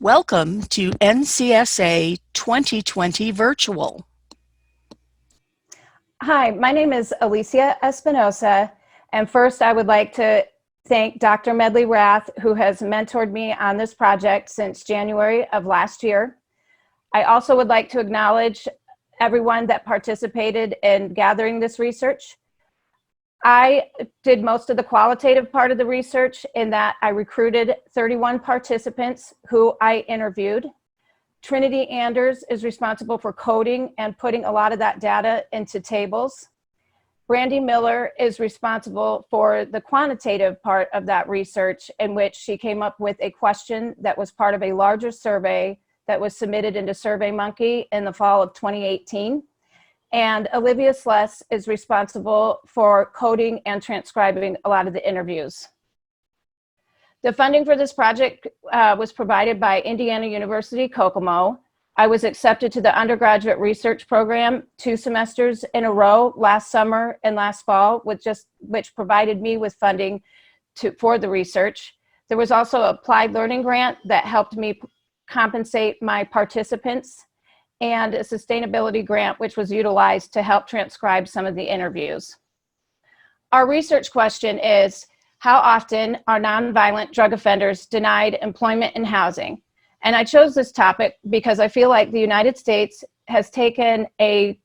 Welcome to NCSA 2020 Virtual. Hi, my name is Alicia Espinosa, and first I would like to thank Dr. Medley Rath, who has mentored me on this project since January of last year. I also would like to acknowledge everyone that participated in gathering this research. I did most of the qualitative part of the research in that I recruited 31 participants who I interviewed. Trinity Anders is responsible for coding and putting a lot of that data into tables. Brandy Miller is responsible for the quantitative part of that research, in which she came up with a question that was part of a larger survey that was submitted into SurveyMonkey in the fall of 2018. And Olivia Sless is responsible for coding and transcribing a lot of the interviews. The funding for this project was provided by Indiana University, Kokomo. I was accepted to the undergraduate research program 2 semesters in a row last summer and last fall, which provided me with funding for the research. There was also an applied learning grant that helped me compensate my participants, and a sustainability grant, which was utilized to help transcribe some of the interviews. Our research question is, how often are nonviolent drug offenders denied employment and housing? And I chose this topic because I feel like the United States has taken a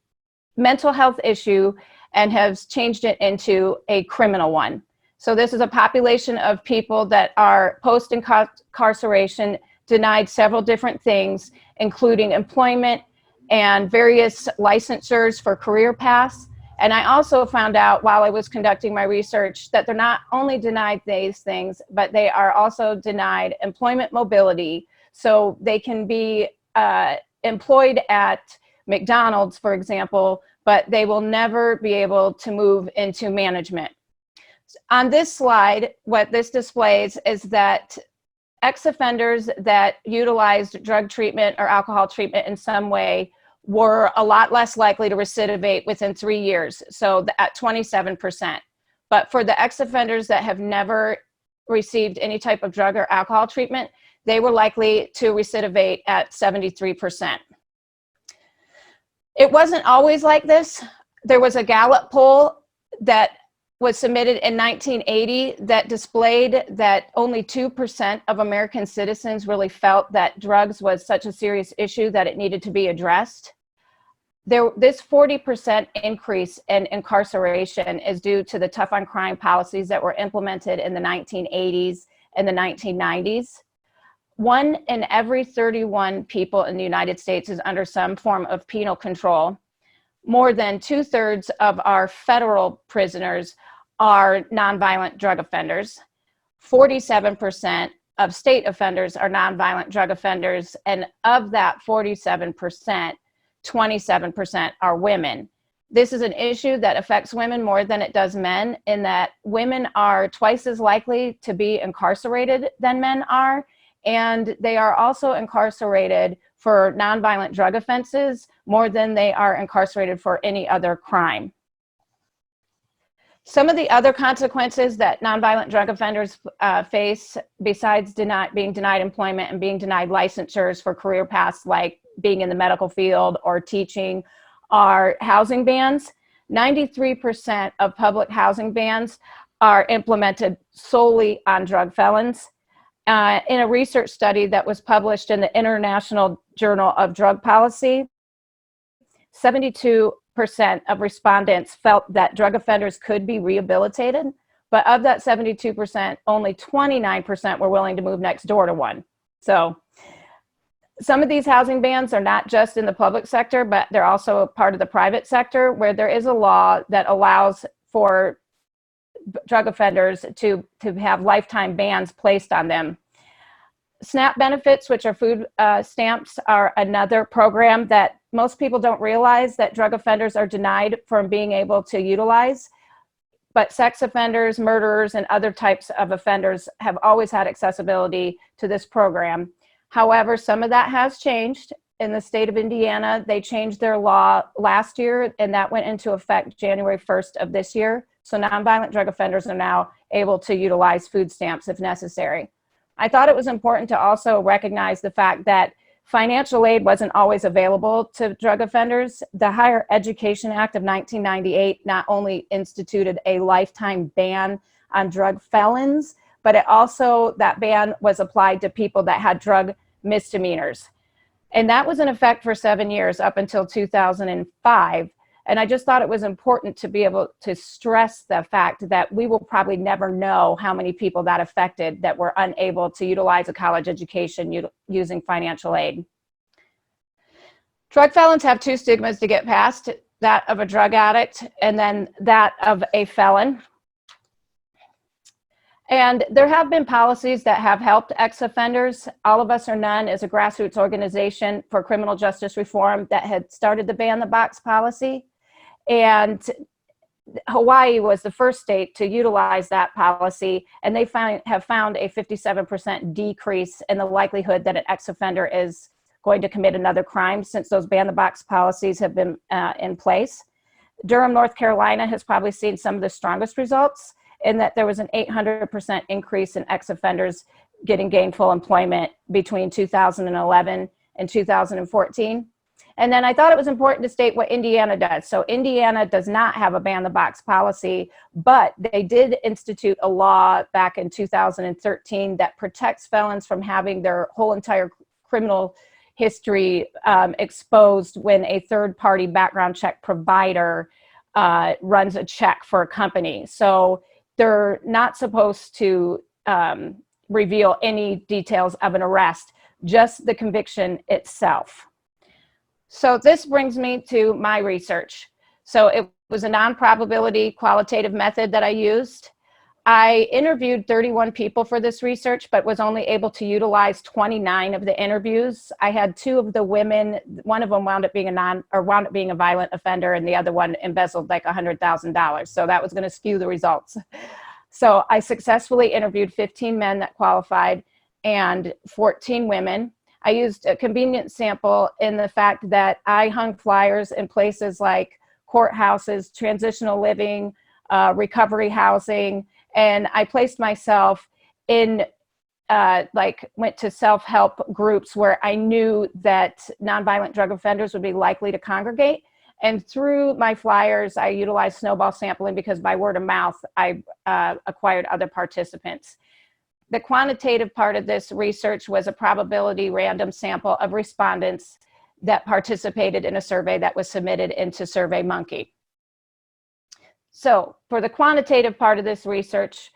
mental health issue and has changed it into a criminal one. So this is a population of people that are post-incarceration denied several different things, including employment and various licensures for career paths. And I also found out while I was conducting my research that they're not only denied these things, but they are also denied employment mobility. So they can be employed at McDonald's, for example, but they will never be able to move into management. On this slide, what this displays is that ex-offenders that utilized drug treatment or alcohol treatment in some way were a lot less likely to recidivate within 3 years, so at 27%. But for the ex-offenders that have never received any type of drug or alcohol treatment, they were likely to recidivate at 73%. It wasn't always like this. There was a Gallup poll that was submitted in 1980 that displayed that only 2% of American citizens really felt that drugs was such a serious issue that it needed to be addressed. This 40% increase in incarceration is due to the tough on crime policies that were implemented in the 1980s and the 1990s. 1 in every 31 people in the United States is under some form of penal control. More than 2/3 of our federal prisoners are nonviolent drug offenders. 47% of state offenders are nonviolent drug offenders, and of that 47%, 27% are women. This is an issue that affects women more than it does men, in that women are twice as likely to be incarcerated than men are, and they are also incarcerated for nonviolent drug offenses more than they are incarcerated for any other crime. Some of the other consequences that nonviolent drug offenders face, besides being denied employment and being denied licensures for career paths like being in the medical field or teaching, are housing bans. 93% of public housing bans are implemented solely on drug felons. In a research study that was published in the International Journal of Drug Policy, 72% of respondents felt that drug offenders could be rehabilitated, but of that 72%, only 29% were willing to move next door to one. So some of these housing bans are not just in the public sector, but they're also a part of the private sector, where there is a law that allows for drug offenders to have lifetime bans placed on them. SNAP benefits, which are food stamps, are another program that most people don't realize that drug offenders are denied from being able to utilize. But sex offenders, murderers, and other types of offenders have always had accessibility to this program. However, some of that has changed. In the state of Indiana, they changed their law last year, and that went into effect January 1st of this year. So nonviolent drug offenders are now able to utilize food stamps if necessary. I thought it was important to also recognize the fact that financial aid wasn't always available to drug offenders. The Higher Education Act of 1998 not only instituted a lifetime ban on drug felons, but it also, that ban was applied to people that had drug misdemeanors. And that was in effect for 7 years up until 2005. And I just thought it was important to be able to stress the fact that we will probably never know how many people that affected that were unable to utilize a college education using financial aid. Drug felons have two stigmas to get past, that of a drug addict and then that of a felon. And there have been policies that have helped ex-offenders. All of Us or None is a grassroots organization for criminal justice reform that had started the Ban the Box policy. And Hawaii was the first state to utilize that policy, and they have found a 57% decrease in the likelihood that an ex-offender is going to commit another crime since those Ban the Box policies have been in place. Durham, North Carolina has probably seen some of the strongest results in that there was an 800% increase in ex-offenders getting gainful employment between 2011 and 2014. And then I thought it was important to state what Indiana does. So Indiana does not have a Ban the Box policy, but they did institute a law back in 2013 that protects felons from having their whole entire criminal history exposed when a third-party background check provider runs a check for a company. So they're not supposed to reveal any details of an arrest, just the conviction itself. So this brings me to my research. So it was a non-probability qualitative method that I used. I interviewed 31 people for this research, but was only able to utilize 29 of the interviews. I had two of the women, one of them wound up being a violent offender, and the other one embezzled like $100,000. So that was going to skew the results. So I successfully interviewed 15 men that qualified and 14 women. I used a convenient sample in the fact that I hung flyers in places like courthouses, transitional living, recovery housing, and I placed myself in, went to self-help groups where I knew that nonviolent drug offenders would be likely to congregate. And through my flyers, I utilized snowball sampling because by word of mouth, I acquired other participants. The quantitative part of this research was a probability random sample of respondents that participated in a survey that was submitted into SurveyMonkey. So for the quantitative part of this research,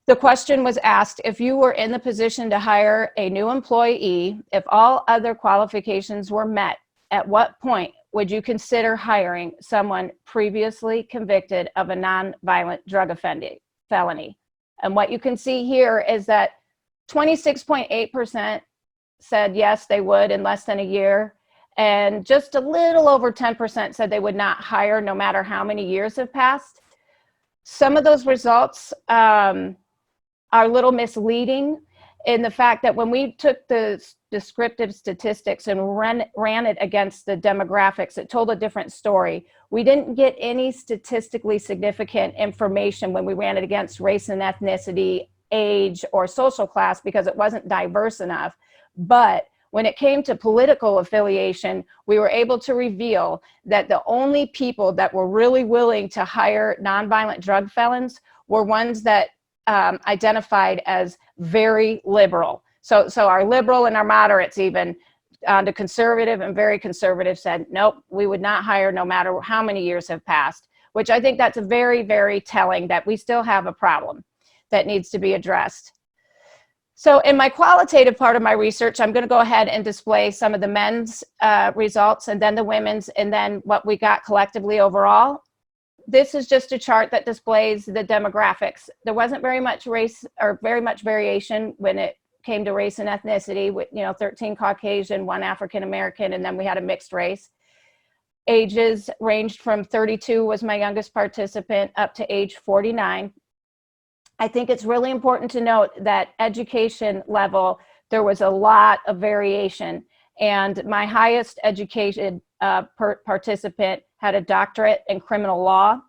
the question was asked, if you were in the position to hire a new employee, if all other qualifications were met, at what point would you consider hiring someone previously convicted of a nonviolent drug felony? And what you can see here is that 26.8% said yes, they would in less than a year. And just a little over 10% said they would not hire no matter how many years have passed. Some of those results are a little misleading in the fact that when we took the descriptive statistics and ran it against the demographics, it told a different story. We didn't get any statistically significant information when we ran it against race and ethnicity, age, or social class because it wasn't diverse enough. But when it came to political affiliation, we were able to reveal that the only people that were really willing to hire nonviolent drug felons were ones that identified as very liberal. So our liberal and our moderates even, the conservative and very conservative said, nope, we would not hire no matter how many years have passed, which I think that's very, very telling that we still have a problem that needs to be addressed. So in my qualitative part of my research, I'm going to go ahead and display some of the men's results and then the women's and then what we got collectively overall. This is just a chart that displays the demographics. There wasn't very much race or very much variation when it came to race and ethnicity with, 13 Caucasian, 1 African American, and then we had a mixed race. Ages ranged from 32 was my youngest participant up to age 49. I think it's really important to note that education level, there was a lot of variation, and my highest educated participant had a doctorate in criminal law,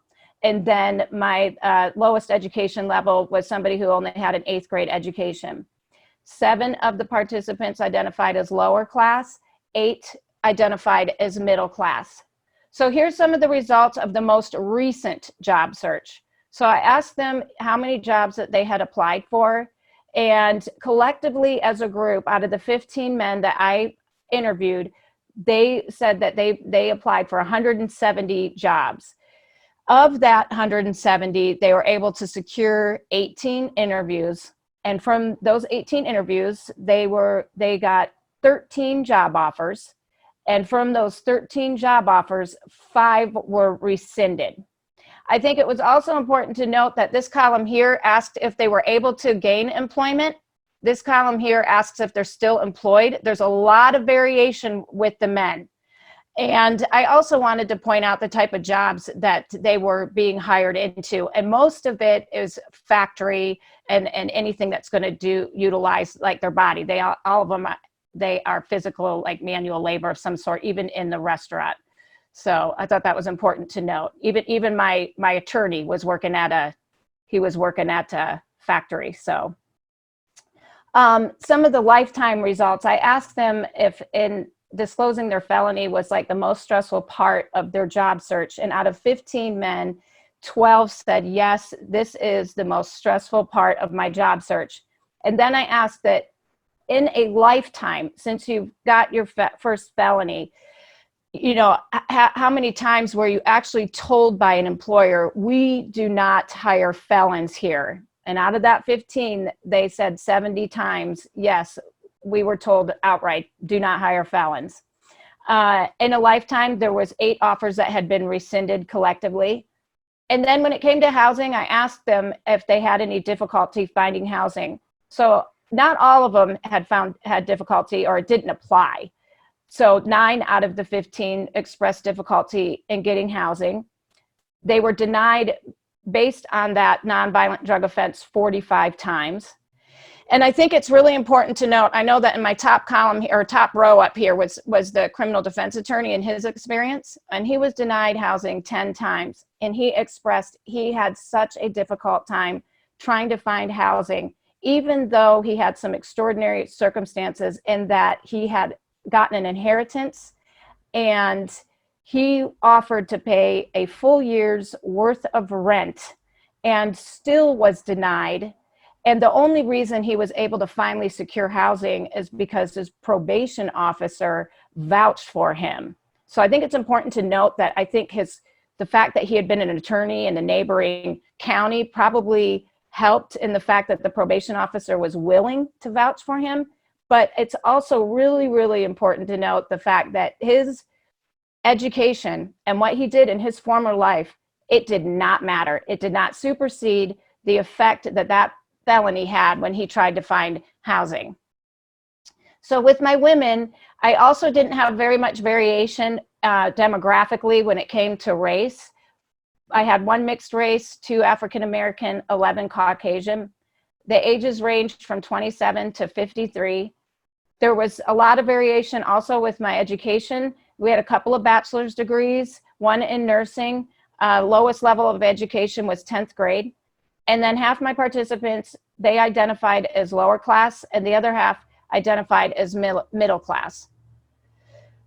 and then my lowest education level was somebody who only had an 8th grade education. 7 of the participants identified as lower class, 8 identified as middle class. So here's some of the results of the most recent job search. So I asked them how many jobs that they had applied for, and collectively as a group, out of the 15 men that I interviewed, they said that they applied for 170 jobs. Of that 170, they were able to secure 18 interviews. And from those 18 interviews, they got 13 job offers. And from those 13 job offers, 5 were rescinded. I think it was also important to note that this column here asked if they were able to gain employment. This column here asks if they're still employed. There's a lot of variation with the men. And I also wanted to point out the type of jobs that they were being hired into. And most of it is factory and anything that's going to utilize like their body. All of them, they are physical, like manual labor of some sort, even in the restaurant. So I thought that was important to note. Even my attorney was working at a factory. So some of the lifetime results, I asked them if in disclosing their felony was like the most stressful part of their job search. And out of 15 men, 12 said, yes, this is the most stressful part of my job search. And then I asked that in a lifetime, since you've got your first felony, you know, how many times were you actually told by an employer, we do not hire felons here? And out of that 15, they said 70 times, yes, we were told outright, do not hire felons. In a lifetime, there was 8 offers that had been rescinded collectively. And then when it came to housing, I asked them if they had any difficulty finding housing. So not all of them had difficulty or it didn't apply. So 9 out of the 15 expressed difficulty in getting housing. They were denied based on that nonviolent drug offense 45 times. And I think it's really important to note, I know that in my top column or top row up here was the criminal defense attorney and his experience, and he was denied housing 10 times. And he expressed he had such a difficult time trying to find housing, even though he had some extraordinary circumstances in that he had gotten an inheritance and he offered to pay a full year's worth of rent and still was denied. And the only reason he was able to finally secure housing is because his probation officer vouched for him. So I think it's important to note that I think the fact that he had been an attorney in the neighboring county probably helped in the fact that the probation officer was willing to vouch for him. But it's also really, really important to note the fact that his education and what he did in his former life, it did not matter. It did not supersede the effect that felony had when he tried to find housing. So with my women, I also didn't have very much variation demographically when it came to race. I had 1 mixed race, 2 African American, 11 Caucasian. The ages ranged from 27 to 53. There was a lot of variation also with my education. We had a couple of bachelor's degrees, 1 in nursing. Lowest level of education was 10th grade. And then half my participants, they identified as lower class, and the other half identified as middle class.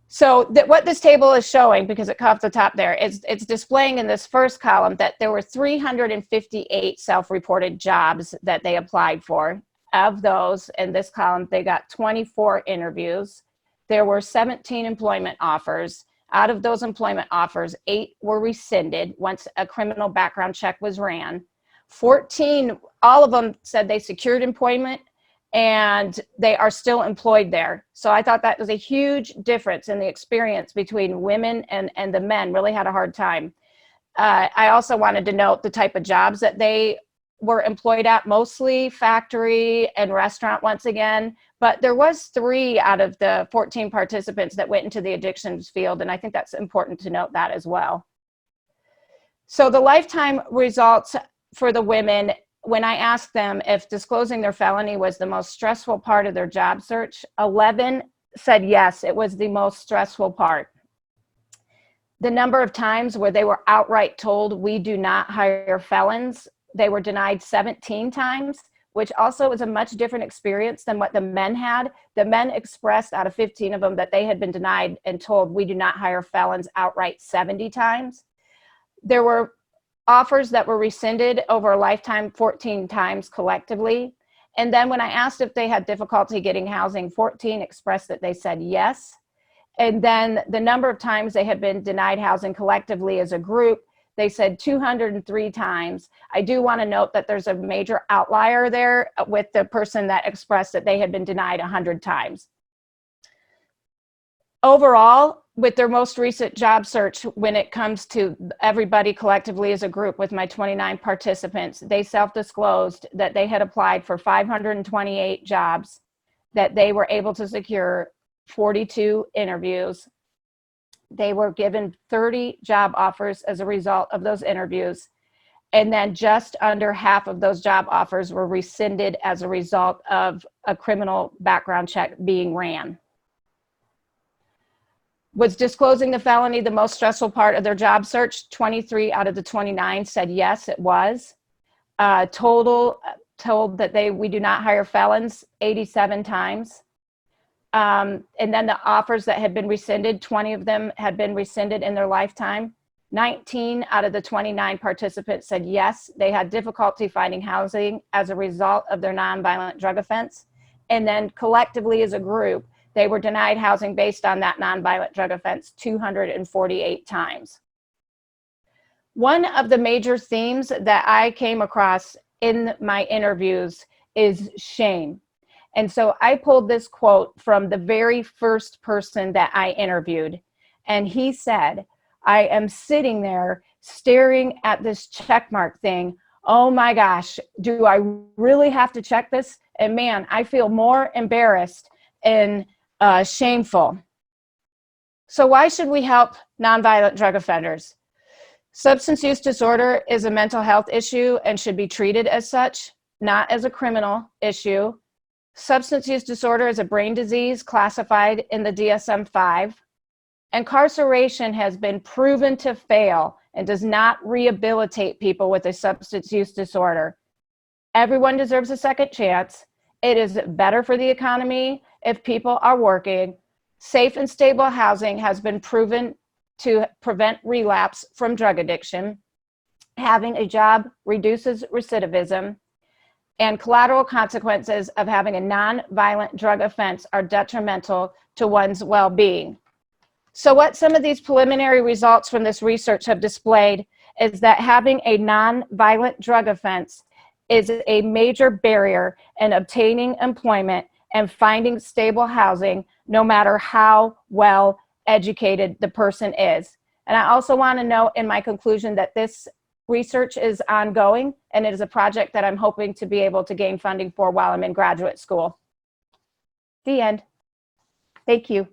So what this table is showing, because it comes at the top there, it's displaying in this first column that there were 358 self-reported jobs that they applied for. Of those, in this column, they got 24 interviews. There were 17 employment offers. Out of those employment offers, 8 were rescinded once a criminal background check was ran. 14, all of them said they secured employment and they are still employed there. So I thought that was a huge difference in the experience between women and the men. Really had a hard time. I also wanted to note the type of jobs that they were employed at, mostly factory and restaurant once again, but there was 3 out of the 14 participants that went into the addictions field, and I think that's important to note that as well. So the lifetime results for the women, when I asked them if disclosing their felony was the most stressful part of their job search, 11 said yes, it was the most stressful part. The number of times where they were outright told, we do not hire felons, they were denied 17 times, which also was a much different experience than what the men had. The men expressed, out of 15 of them, that they had been denied and told, "We do not hire felons," outright 70 times. There were offers that were rescinded over a lifetime 14 times collectively. And then when I asked if they had difficulty getting housing, 14 expressed that they said yes. And then the number of times they had been denied housing collectively as a group, they said 203 times. I do want to note that there's a major outlier there with the person that expressed that they had been denied 100 times. Overall, with their most recent job search, when it comes to everybody collectively as a group with my 29 participants, they self-disclosed that they had applied for 528 jobs, that they were able to secure 42 interviews. They were given 30 job offers as a result of those interviews. And then just under half of those job offers were rescinded as a result of a criminal background check being ran. Was disclosing the felony the most stressful part of their job search? 23 out of the 29 said yes, it was. Told that we do not hire felons 87 times. And then the offers that had been rescinded, 20 of them had been rescinded in their lifetime. 19 out of the 29 participants said yes, they had difficulty finding housing as a result of their nonviolent drug offense. And then collectively as a group, they were denied housing based on that nonviolent drug offense 248 times. One of the major themes that I came across in my interviews is shame. And so I pulled this quote from the very first person that I interviewed. And he said, "I am sitting there staring at this checkmark thing. Oh my gosh, do I really have to check this? And man, I feel more embarrassed and shameful." So why should we help nonviolent drug offenders? Substance use disorder is a mental health issue and should be treated as such, not as a criminal issue. Substance use disorder is a brain disease classified in the DSM-5. Incarceration has been proven to fail and does not rehabilitate people with a substance use disorder. Everyone deserves a second chance. It is better for the economy if people are working. Safe and stable housing has been proven to prevent relapse from drug addiction. Having a job reduces recidivism. And collateral consequences of having a non-violent drug offense are detrimental to one's well-being. So what some of these preliminary results from this research have displayed is that having a non-violent drug offense is a major barrier in obtaining employment and finding stable housing, no matter how well educated the person is. And I also want to note in my conclusion that this research is ongoing, and it is a project that I'm hoping to be able to gain funding for while I'm in graduate school. The end. Thank you.